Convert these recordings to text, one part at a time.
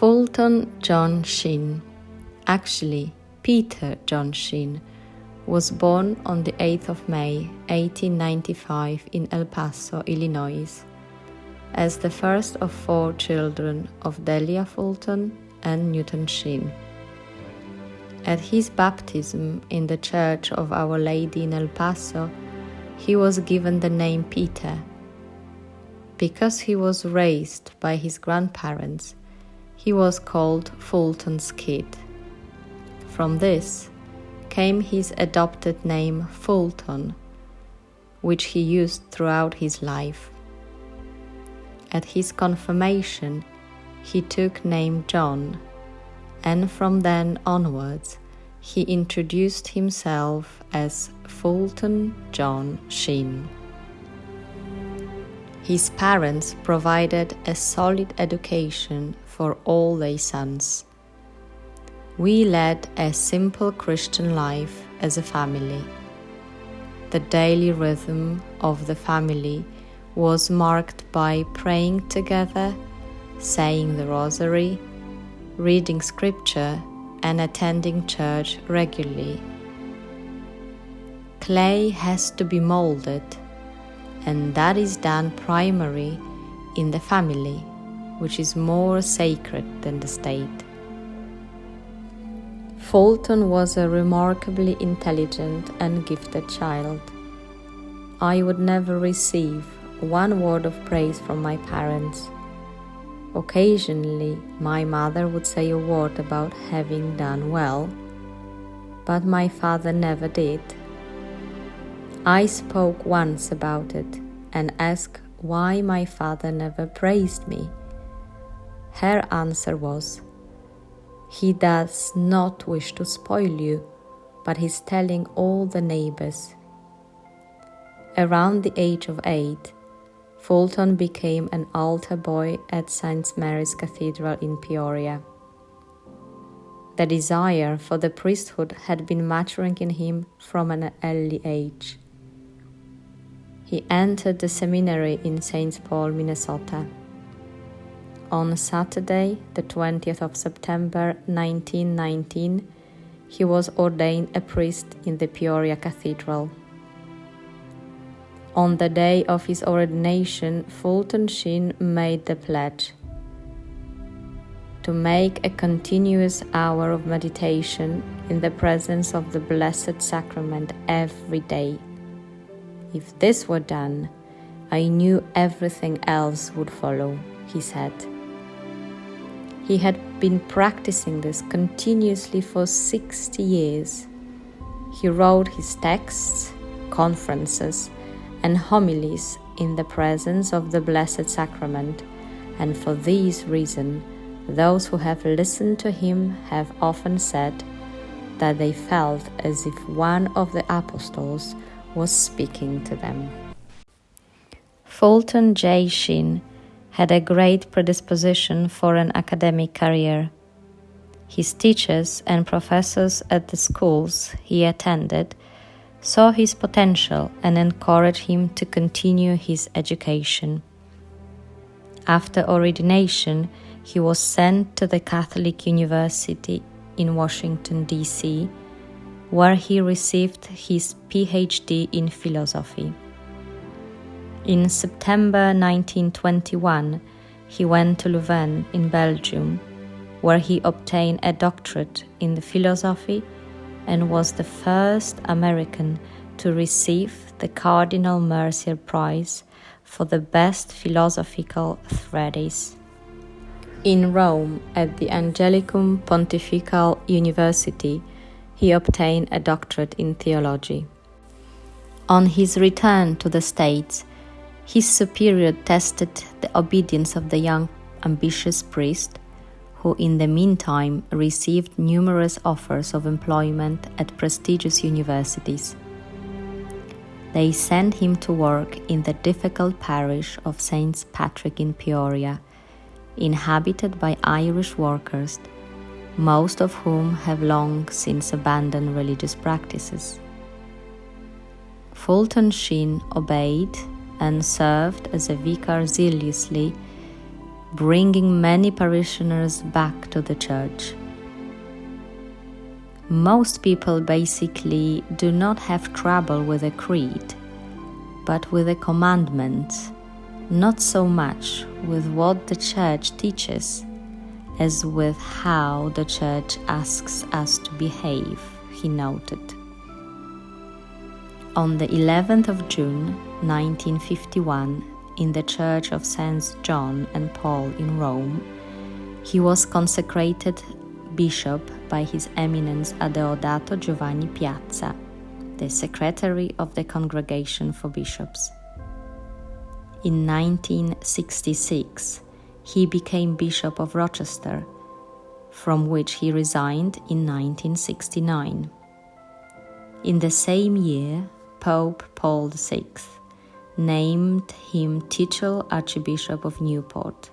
Fulton John Sheen, actually Peter John Sheen, was born on the 8th of May 1895 in El Paso, Illinois, as the first of 4 children of Delia Fulton and Newton Sheen. At his baptism in the Church of Our Lady in El Paso, he was given the name Peter. Because he was raised by his grandparents, he was called Fulton's Kid. From this came his adopted name Fulton, which he used throughout his life. At his confirmation, he took name John, and from then onwards, he introduced himself as Fulton John Sheen. His parents provided a solid education for all their sons. We led a simple Christian life as a family. The daily rhythm of the family was marked by praying together, saying the rosary, reading scripture, and attending church regularly. Clay has to be molded, and that is done primarily in the family, which is more sacred than the state. Fulton was a remarkably intelligent and gifted child. I would never receive one word of praise from my parents. Occasionally, my mother would say a word about having done well, but my father never did. I spoke once about it and asked why my father never praised me. Her answer was, "He does not wish to spoil you, but he's telling all the neighbors." Around the age of 8, Fulton became an altar boy at St. Mary's Cathedral in Peoria. The desire for the priesthood had been maturing in him from an early age. He entered the seminary in St. Paul, Minnesota. On Saturday, the 20th of September 1919, he was ordained a priest in the Peoria Cathedral. On the day of his ordination, Fulton Sheen made the pledge to make a continuous hour of meditation in the presence of the Blessed Sacrament every day. If this were done, I knew everything else would follow, he said. He had been practicing this continuously for 60 years. He wrote his texts, conferences, and homilies in the presence of the Blessed Sacrament, and for this reason, those who have listened to him have often said that they felt as if one of the apostles was speaking to them. Fulton J. Sheen had a great predisposition for an academic career. His teachers and professors at the schools he attended saw his potential and encouraged him to continue his education. After ordination, he was sent to the Catholic University in Washington, D.C., where he received his Ph.D. in philosophy. In September 1921, he went to Louvain in Belgium, where he obtained a doctorate in philosophy and was the first American to receive the Cardinal Mercier Prize for the best philosophical treatise. In Rome, at the Angelicum Pontifical University, he obtained a doctorate in theology. On his return to the States, his superior tested the obedience of the young, ambitious priest, who in the meantime received numerous offers of employment at prestigious universities. They sent him to work in the difficult parish of St. Patrick in Peoria, inhabited by Irish workers, most of whom have long since abandoned religious practices. Fulton Sheen obeyed and served as a vicar zealously bringing many parishioners back to the church. Most people basically do not have trouble with a creed, but with the commandments, not so much with what the church teaches as with how the church asks us to behave, he noted. On the 11th of June 1951, in the Church of Saints John and Paul in Rome, he was consecrated bishop by His Eminence Adeodato Giovanni Piazza, the secretary of the Congregation for Bishops. In 1966, he became Bishop of Rochester, from which he resigned in 1969. In the same year, Pope Paul VI named him titular Archbishop of Newport.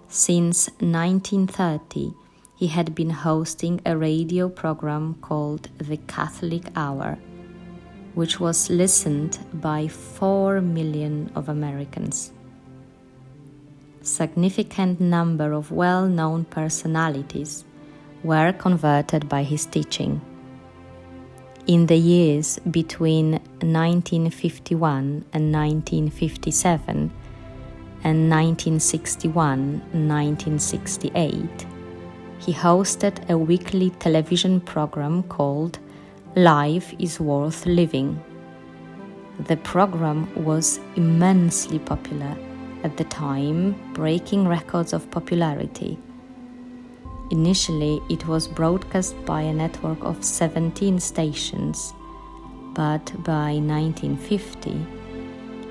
Since 1930, he had been hosting a radio program called The Catholic Hour, which was listened by 4 million of Americans. Significant number of well-known personalities were converted by his teaching. In the years between 1951 and 1957 and 1961-1968, he hosted a weekly television program called Life is Worth Living. The program was immensely popular at the time, breaking records of popularity. Initially, it was broadcast by a network of 17 stations, but by 1950,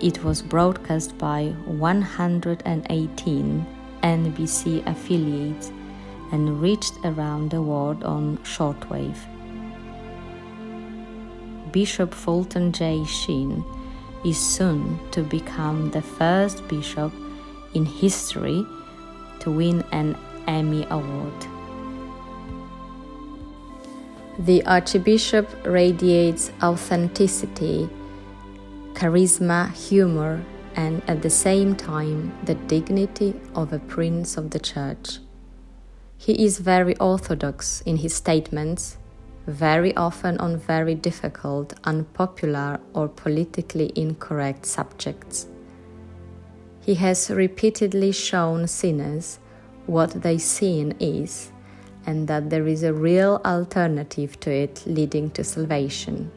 it was broadcast by 118 NBC affiliates and reached around the world on shortwave. Bishop Fulton J. Sheen is soon to become the first bishop in history to win an Emmy Award. The Archbishop radiates authenticity, charisma, humor, and at the same time the dignity of a prince of the church. He is very orthodox in his statements, very often on very difficult, unpopular, or politically incorrect subjects. He has repeatedly shown sinners what their sin is, and that there is a real alternative to it leading to salvation.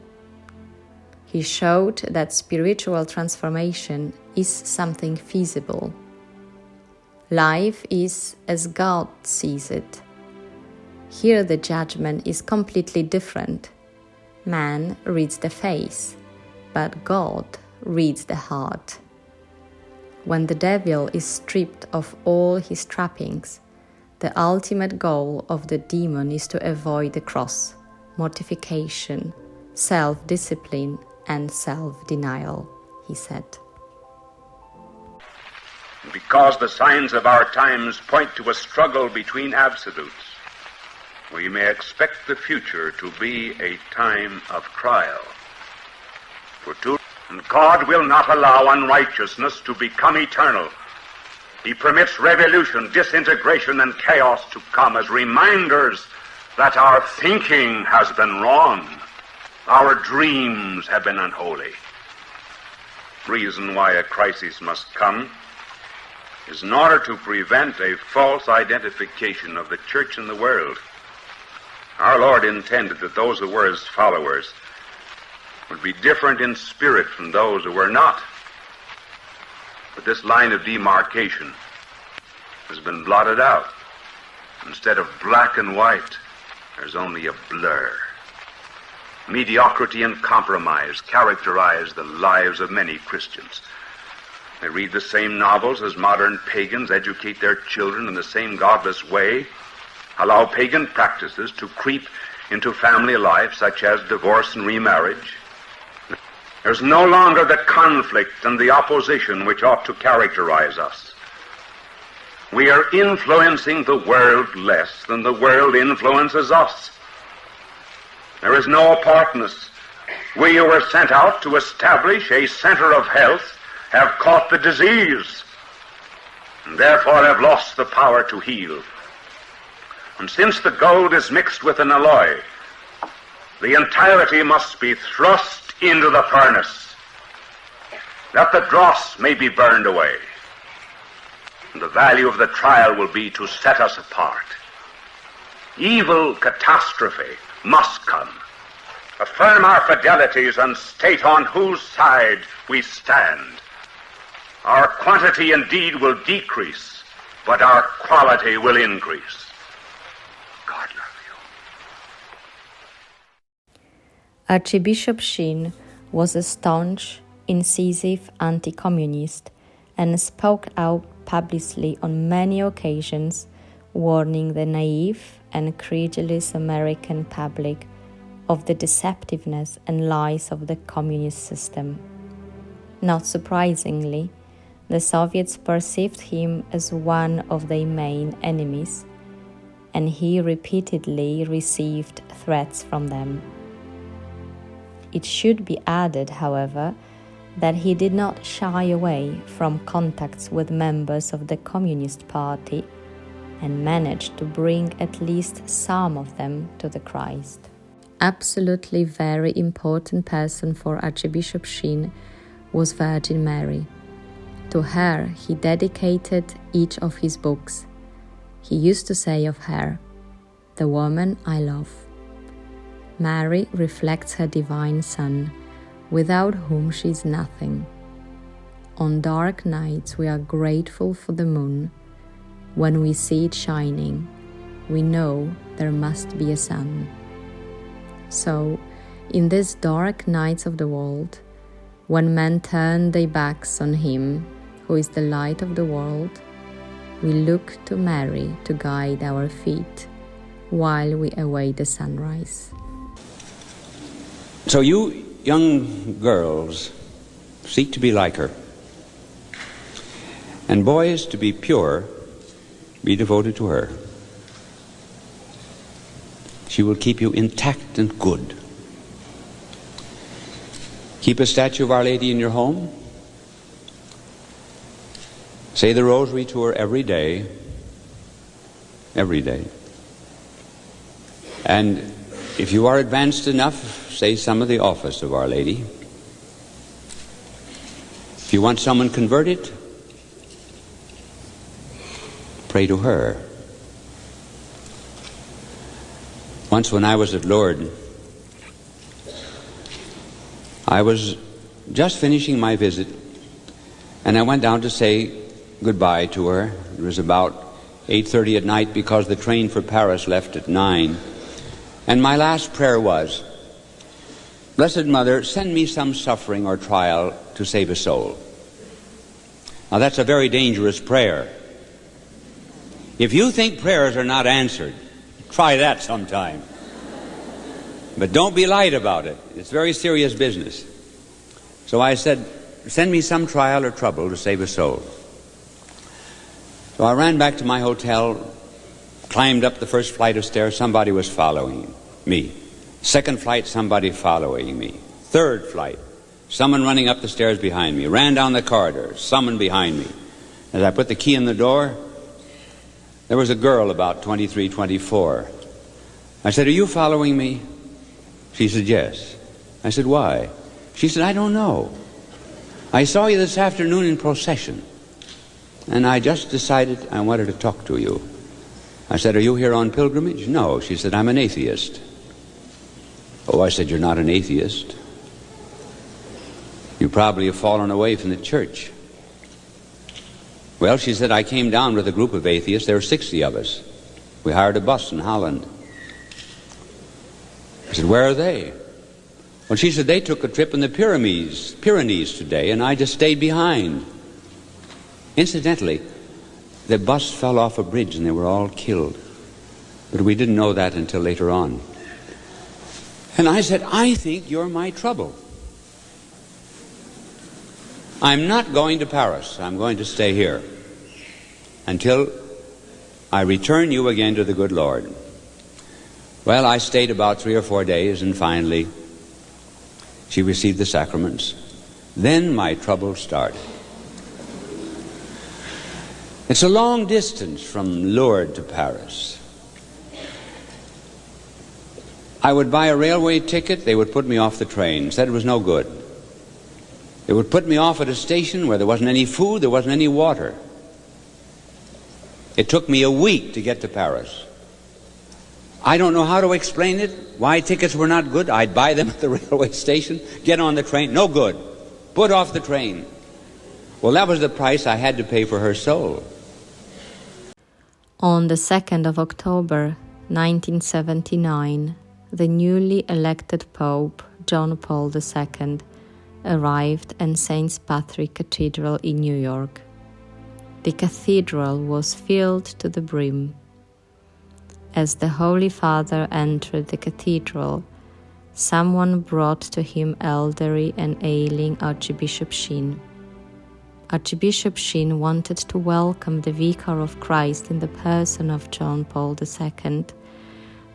He showed that spiritual transformation is something feasible. Life is as God sees it. Here the judgment is completely different. Man reads the face, but God reads the heart. When the devil is stripped of all his trappings, the ultimate goal of the demon is to avoid the cross, mortification, self-discipline, and self-denial, he said. Because the signs of our times point to a struggle between absolutes, we may expect the future to be a time of trial. And God will not allow unrighteousness to become eternal. He permits revolution, disintegration, and chaos to come as reminders that our thinking has been wrong, our dreams have been unholy. Reason why a crisis must come is in order to prevent a false identification of the church in the world. Our Lord intended that those who were his followers would be different in spirit from those who were not. But this line of demarcation has been blotted out. Instead of black and white, there's only a blur. Mediocrity and compromise characterize the lives of many Christians. They read the same novels as modern pagans, educate their children in the same godless way, allow pagan practices to creep into family life, such as divorce and remarriage. There's no longer the conflict and the opposition which ought to characterize us. We are influencing the world less than the world influences us. There is no apartness. We who were sent out to establish a center of health have caught the disease. and therefore have lost the power to heal. And since the gold is mixed with an alloy, the entirety must be thrust into the furnace, that the dross may be burned away. And the value of the trial will be to set us apart. Evil catastrophe must come. Affirm our fidelities and state on whose side we stand. Our quantity indeed will decrease, but our quality will increase. God love you. Archbishop Sheen was a staunch, incisive anti-communist and spoke out publicly on many occasions, warning the naive and credulous American public of the deceptiveness and lies of the communist system. Not surprisingly, the Soviets perceived him as one of their main enemies, and he repeatedly received threats from them. It should be added, however, that he did not shy away from contacts with members of the Communist Party and managed to bring at least some of them to the Christ. Absolutely very important person for Archbishop Sheen was Virgin Mary. To her he dedicated each of his books. He used to say of her, "The woman I love." Mary reflects her divine Son, without whom she is nothing. On dark nights we are grateful for the moon. When we see it shining, we know there must be a sun. So, in these dark nights of the world, when men turn their backs on Him, who is the light of the world, we look to Mary to guide our feet while we await the sunrise. So you young girls seek to be like her, and boys, to be pure, be devoted to her. She will keep you intact and good. Keep a statue of Our Lady in your home. Say the rosary to her every day. Every day. And if you are advanced enough, say some of the office of Our Lady. If you want someone converted, pray to her. Once when I was at Lourdes, I was just finishing my visit, and I went down to say goodbye to her. It was about 8:30 at night because the train for Paris left at 9. And my last prayer was, "Blessed Mother, send me some suffering or trial to save a soul." Now that's a very dangerous prayer. If you think prayers are not answered, try that sometime. But don't be light about it. It's very serious business. So I said, send me some trial or trouble to save a soul. So I ran back to my hotel, climbed up the first flight of stairs. Somebody was following me. Second flight, somebody following me. Third flight, someone running up the stairs behind me. Ran down the corridor, someone behind me. As I put the key in the door, there was a girl about 23, 24. I said, "Are you following me?" She said, "Yes." I said, "Why?" She said, "I don't know. I saw you this afternoon in procession, and I just decided I wanted to talk to you." I said, "Are you here on pilgrimage?" "No." She said, "I'm an atheist." "Oh," I said, "you're not an atheist. You probably have fallen away from the church." "Well," she said, "I came down with a group of atheists. There were 60 of us. We hired a bus in Holland." I said, "Where are they?" Well, she said, "They took a trip in the Pyrenees today, and I just stayed behind." Incidentally, the bus fell off a bridge and they were all killed. But we didn't know that until later on. And I said, "I think you're my trouble. I'm not going to Paris. I'm going to stay here until I return you again to the good Lord." Well, I stayed about 3 or 4 days, and finally she received the sacraments. Then my trouble started. It's a long distance from Lourdes to Paris. I would buy a railway ticket, they would put me off the train, said it was no good. They would put me off at a station where there wasn't any food, there wasn't any water. It took me a week to get to Paris. I don't know how to explain it, why tickets were not good. I'd buy them at the railway station, get on the train, no good. Put off the train. Well, that was the price I had to pay for her soul. On the 2nd of October, 1979, the newly elected Pope, John Paul II, arrived in St. Patrick's Cathedral in New York. The cathedral was filled to the brim. As the Holy Father entered the cathedral, someone brought to him elderly and ailing Archbishop Sheen. Archbishop Sheen wanted to welcome the Vicar of Christ in the person of John Paul II,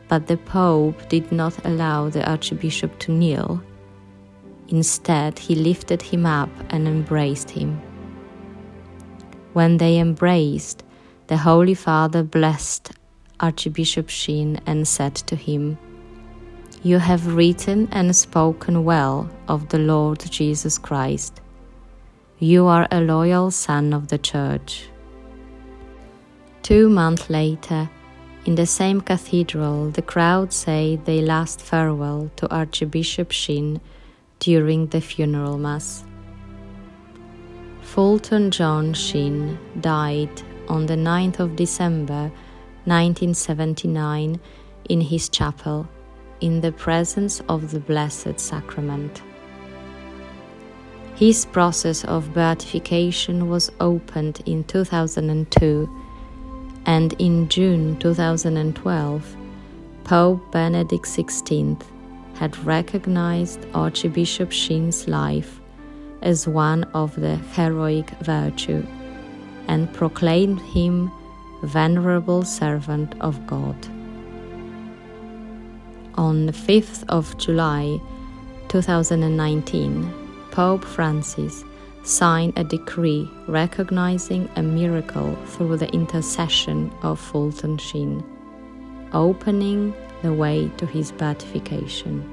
but the Pope did not allow the Archbishop to kneel. Instead, he lifted him up and embraced him. When they embraced, the Holy Father blessed Archbishop Sheen and said to him, "You have written and spoken well of the Lord Jesus Christ. You are a loyal son of the Church." 2 months later, in the same cathedral, the crowd said their last farewell to Archbishop Sheen during the funeral mass. Fulton John Sheen died on the 9th of December 1979 in his chapel, in the presence of the Blessed Sacrament. His process of beatification was opened in 2002, and in June 2012, Pope Benedict XVI had recognized Archbishop Sheen's life as one of the heroic virtue and proclaimed him Venerable Servant of God. On the 5th of July 2019, Pope Francis signed a decree recognizing a miracle through the intercession of Fulton Sheen, opening the way to his beatification.